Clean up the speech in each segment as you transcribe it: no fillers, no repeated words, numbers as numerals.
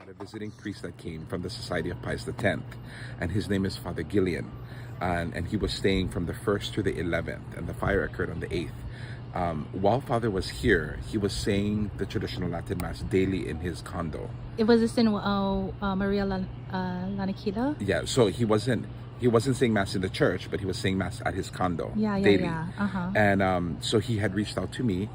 Had a visiting priest that came from the Society of Pius X, and his name is Father Gillian, and he was staying from the 1st to the 11th, and the fire occurred on the 8th. While Father was here, he was saying the traditional Latin Mass daily in his condo. It was this in Maria Lanakila? Yeah, so he wasn't saying Mass in the church, but he was saying Mass at his condo daily. And so he had reached out to me,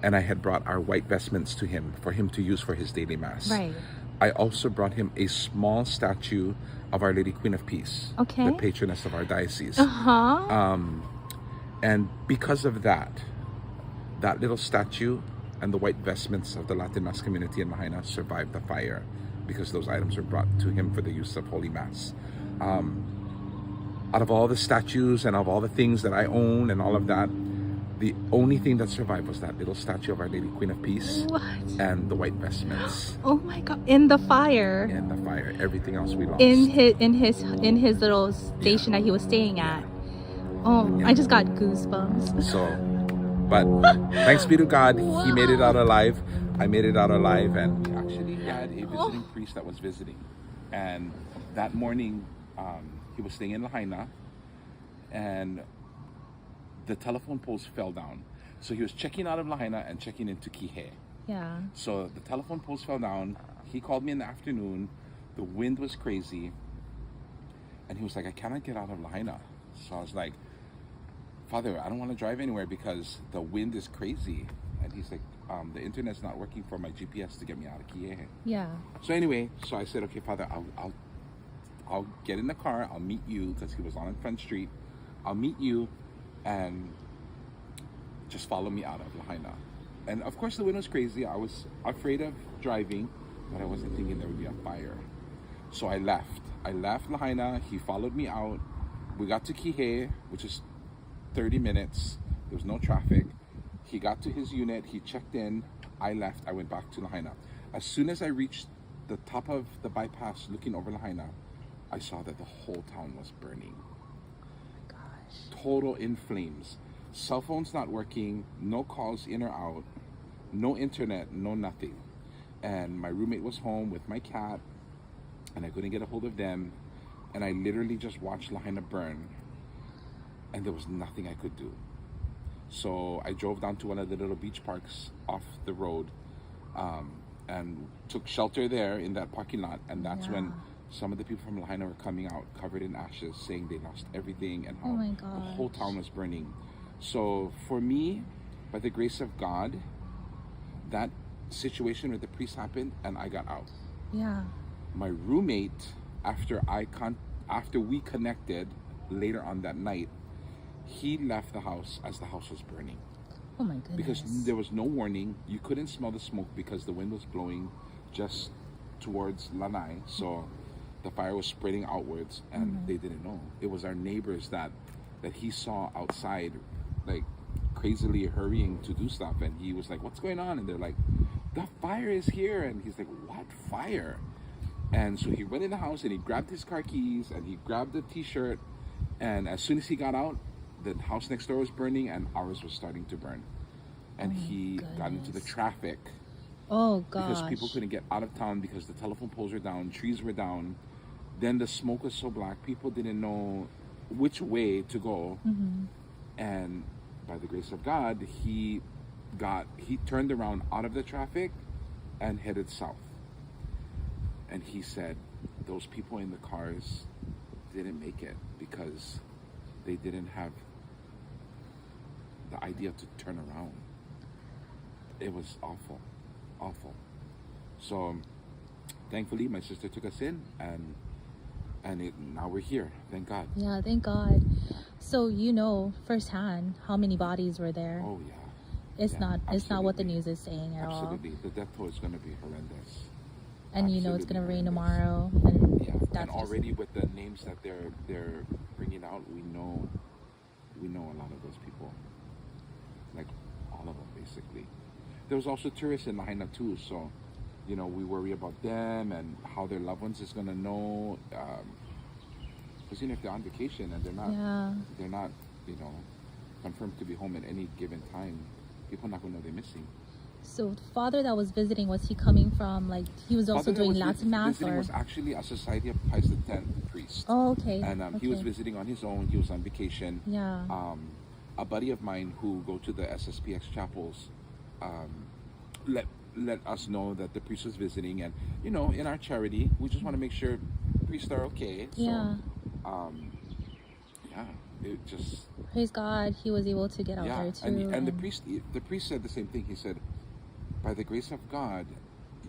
and I had brought our white vestments to him for him to use for his daily Mass. Right. I also brought him a small statue of Our Lady Queen of Peace, the patroness of our diocese. And because of that little statue and the white vestments of the Latin Mass community in Lahaina survived the fire, because those items were brought to him for the use of Holy Mass. Out of all the statues and of all the things that I own and all of that, the only thing that survived was that little statue of Our Lady Queen of Peace and the white vestments. Oh my God! In the fire. In the fire. Everything else we lost. In his little station that he was staying at. Oh, I just got goosebumps. So, but thanks be to God, he made it out alive. I made it out alive, and actually he had a visiting priest that was visiting, and that morning he was staying in Lahaina, and the telephone poles fell down. So he was checking out of Lahaina and checking into Kihei. Yeah. So the telephone poles fell down. He called me in the afternoon. The wind was crazy. And he was like, I cannot get out of Lahaina. So I was like, Father, I don't want to drive anywhere because the wind is crazy. And he's like, the internet's not working for my GPS to get me out of Kihei. Yeah. So anyway, so I said, okay, Father, I'll get in the car. I'll meet you, because he was on Front Street. I'll meet you and just follow me out of Lahaina. And of course the wind was crazy. I was afraid of driving, but I wasn't thinking there would be a fire. So I left Lahaina. He followed me out. We got to Kihei, which is 30 minutes. There was no traffic. He got to his unit. He checked in. I left. I went back to Lahaina. As soon as I reached the top of the bypass looking over Lahaina, I saw that the whole town was burning. Total in flames. Cell phones not working, no calls in or out, no internet, no nothing. And my roommate was home with my cat, and I couldn't get a hold of them. And I literally just watched Lahaina burn, and there was nothing I could do. So I drove down to one of the little beach parks off the road, and took shelter there in that parking lot. And that's when some of the people from Lahaina were coming out covered in ashes, saying they lost everything and how the whole town was burning. So for me, by the grace of God, that situation with the priest happened and I got out. Yeah. My roommate, after we connected later on that night, he left the house as the house was burning. Oh my goodness. Because there was no warning. You couldn't smell the smoke because the wind was blowing just towards Lanai. So the fire was spreading outwards, and they didn't know. It was our neighbors that he saw outside, like crazily hurrying to do stuff, and he was like, "What's going on?" And they're like, "The fire is here." And he's like, "What fire?" And so he went in the house and he grabbed his car keys and he grabbed the t-shirt, and as soon as he got out, the house next door was burning and ours was starting to burn. And he got into the traffic. Oh gosh. Because people couldn't get out of town because the telephone poles were down, trees were down. Then the smoke was so black, people didn't know which way to go. And by the grace of God, he turned around out of the traffic and headed south. And he said those people in the cars didn't make it because they didn't have the idea to turn around. It was awful. So thankfully my sister took us in, and now we're here, thank God. Yeah, thank God. So you know firsthand how many bodies were there. Oh yeah. It's not what the news is saying at all. Absolutely. The death toll is going to be horrendous. And you know it's going to rain tomorrow, and and already with the names that they're bringing out, we know a lot of those people, like all of them basically. There was also tourists in Lahaina too, so you know we worry about them and how their loved ones is going to know, because you know if they're on vacation and they're not you know confirmed to be home at any given time, people are not going to know they're missing. So the father that was visiting, was he coming from, like, he was also doing Latin mass, or? Was actually a Society of Pius X priest. Oh, okay. And he was visiting on his own. He was on vacation. Yeah. A buddy of mine who go to the SSPX chapels let us know that the priest was visiting, and you know, in our charity, we just want to make sure priests are okay. So, yeah. It just. Praise God, he was able to get out there too. And the priest said the same thing. He said, by the grace of God,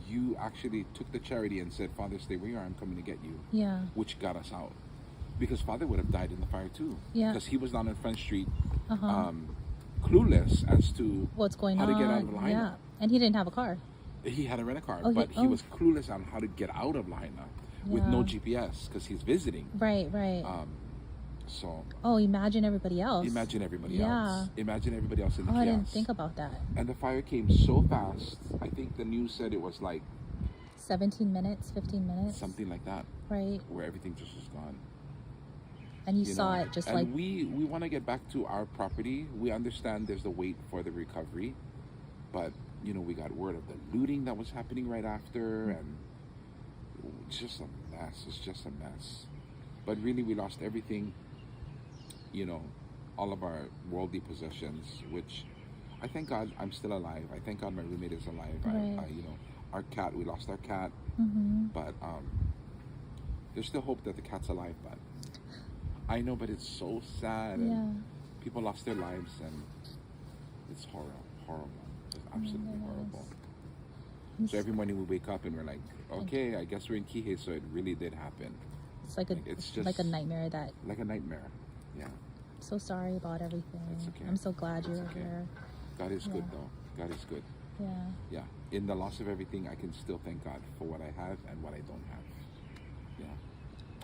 you actually took the charity and said, Father, stay where you are, I'm coming to get you. Yeah. Which got us out. Because Father would have died in the fire too. Yeah. Because he was down on Front Street, clueless as to what's going how on. to get out of Lahaina. Yeah. And he didn't have a car. He had to rent a car, but he was clueless on how to get out of Lahaina with no GPS because he's visiting. Right. So. Oh, imagine everybody else. Imagine everybody else. Imagine everybody else in the chaos. I didn't think about that. And the fire came so fast. I think the news said it was like 17 minutes, 15 minutes. Something like that. Right. Where everything just was gone. And you saw it just like... And we want to get back to our property. We understand there's the wait for the recovery. But, you know, we got word of the looting that was happening right after. And it's just a mess. It's just a mess. But really, we lost everything. You know, all of our worldly possessions, which I thank God I'm still alive. I thank God my roommate is alive. Right. You know, our cat, we lost our cat. But there's still hope that the cat's alive. But I know, but it's so sad. And people lost their lives, and it's horrible. It's absolutely horrible. So every morning we wake up and we're like, okay, I guess we're in Kihei, so it really did happen. It's like like a nightmare that... Like a nightmare, yeah. So sorry about everything. It's okay. I'm so glad you're here. God is good, though. God is good. Yeah. Yeah. In the loss of everything, I can still thank God for what I have and what I don't have. Yeah.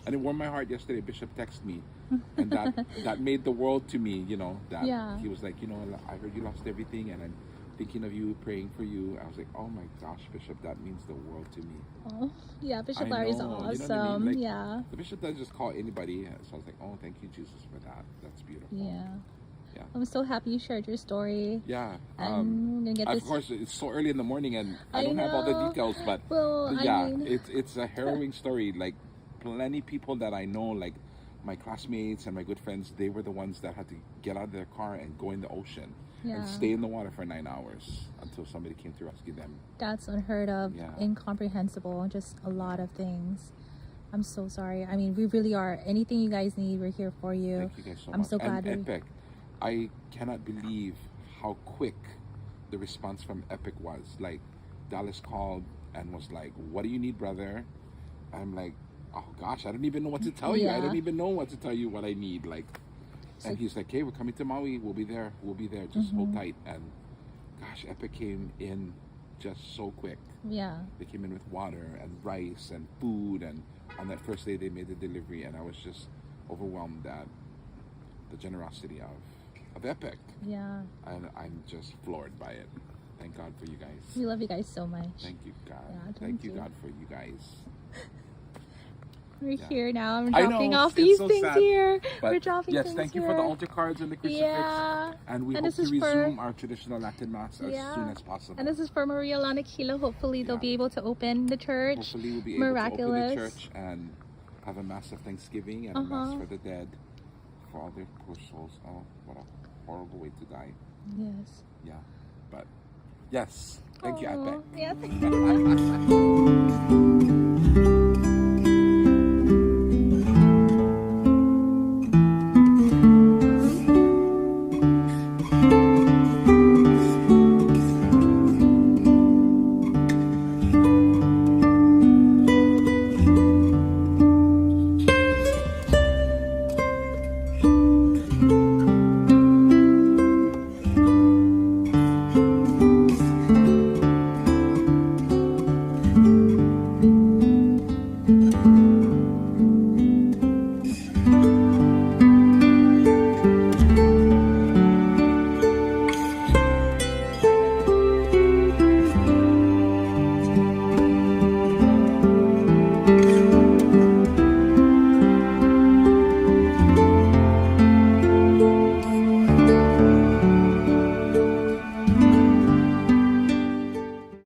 And it warmed my heart yesterday. Bishop texted me, and that made the world to me, you know, that he was like, you know, I heard you lost everything, and I'm thinking of you, praying for you. I was like, oh my gosh, Bishop, that means the world to me. Oh, yeah, Bishop Larry's awesome. You know what I mean? Like, yeah. The Bishop doesn't just call anybody. So I was like, oh, thank you, Jesus, for that. That's beautiful. Yeah. Yeah. I'm so happy you shared your story. Yeah. I'm gonna get of course, it's so early in the morning, and I don't have all the details, but it's a harrowing story. Like, plenty people that I know, like my classmates and my good friends, they were the ones that had to get out of their car and go in the ocean. And stay in the water for 9 hours until somebody came to rescue them. That's unheard of, incomprehensible, just a lot of things. I'm so sorry. I mean, we really are. Anything you guys need, we're here for you. Thank you guys so much. I'm so glad. And Epic, I cannot believe how quick the response from Epic was. Like, Dallas called and was like, what do you need, brother? I'm like, oh gosh, I don't even know what to tell you. I don't even know what to tell you what I need. Like, and he's like, hey, we're coming to Maui. We'll be there. Just hold tight. And gosh, Epic came in just so quick. Yeah. They came in with water and rice and food and on that first day they made the delivery, and I was just overwhelmed at the generosity of Epic. Yeah. And I'm just floored by it. Thank God for you guys. We love you guys so much. Thank you, God. Yeah, thank you, God, for you guys. We're here now. I'm dropping off these things sad, here. We're dropping yes, things thank you here. for the altar cards and the crucifix. Yeah. And we hope to resume our traditional Latin Mass as soon as possible. And this is for Maria Lanakila. Hopefully they'll be able to open the church. Hopefully we'll be able to open the church and have a Mass of Thanksgiving and a Mass for the dead, for all their poor souls. Oh, what a horrible way to die. Yes. Yeah. But yes. Thank you, Epic. Yeah, thank you.